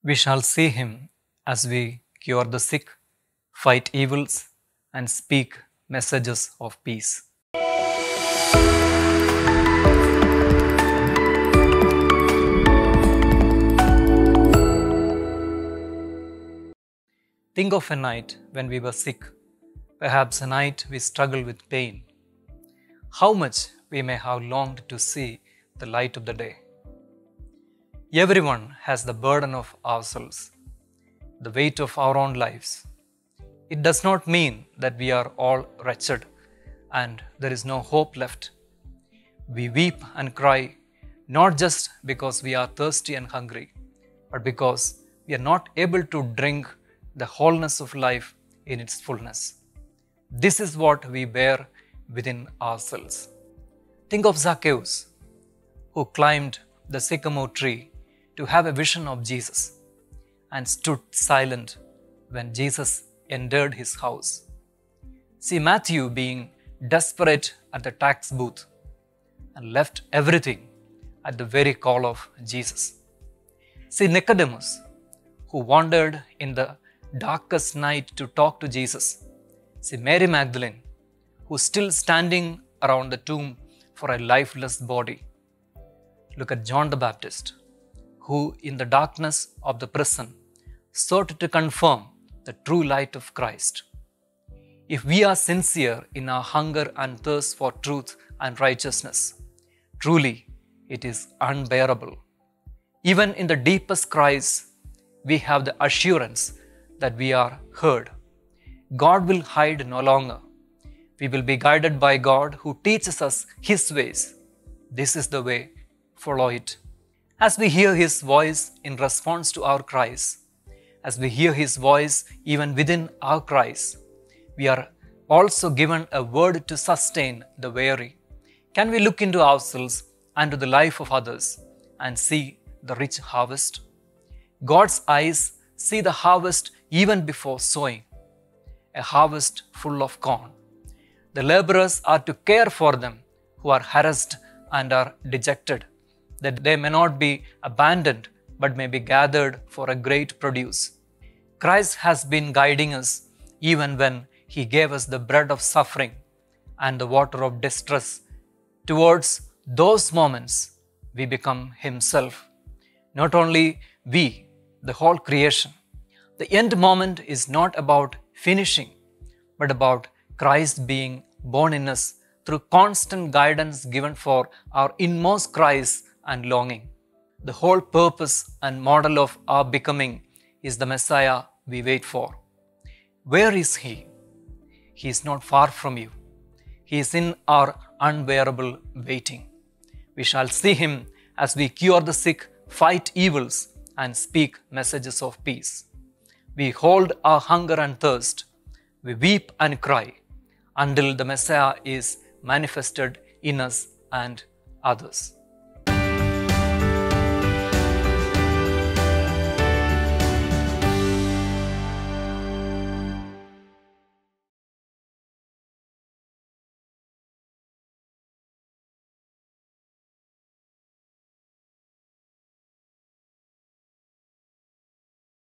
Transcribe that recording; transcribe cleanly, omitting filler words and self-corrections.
We shall see him as we cure the sick, fight evils, and speak messages of peace. Think of a night when we were sick, perhaps a night we struggled with pain. How much we may have longed to see the light of the day. Everyone has the burden of ourselves, the weight of our own lives. It does not mean that we are all wretched and there is no hope left. We weep and cry not just because we are thirsty and hungry, but because we are not able to drink the wholeness of life in its fullness. This is what we bear within ourselves. Think of Zacchaeus, who climbed the sycamore tree to have a vision of Jesus and stood silent when Jesus entered his house. See Matthew being desperate at the tax booth and left everything at the very call of Jesus. See Nicodemus, who wandered in the darkest night to talk to Jesus. See Mary Magdalene, who is still standing around the tomb for a lifeless body. Look at John the Baptist, who in the darkness of the prison sought to confirm the true light of Christ. If we are sincere in our hunger and thirst for truth and righteousness, truly it is unbearable. Even in the deepest cries, we have the assurance that we are heard. God will hide no longer. We will be guided by God who teaches us His ways. This is the way, follow it. As we hear His voice in response to our cries, as we hear His voice even within our cries, we are also given a word to sustain the weary. Can we look into ourselves and to the life of others and see the rich harvest? God's eyes see the harvest even before sowing, a harvest full of corn. The laborers are to care for them who are harassed and are dejected, that they may not be abandoned but may be gathered for a great produce. Christ has been guiding us even when He gave us the bread of suffering and the water of distress. Towards those moments, we become Himself. Not only we, the whole creation. The end moment is not about finishing, but about Christ being born in us through constant guidance given for our inmost cries and longing. The whole purpose and model of our becoming is the Messiah we wait for. Where is He? He is not far from you. He is in our unbearable waiting. We shall see Him as we cure the sick, fight evils, and speak messages of peace. We hold our hunger and thirst. We weep and cry until the Messiah is manifested in us and others.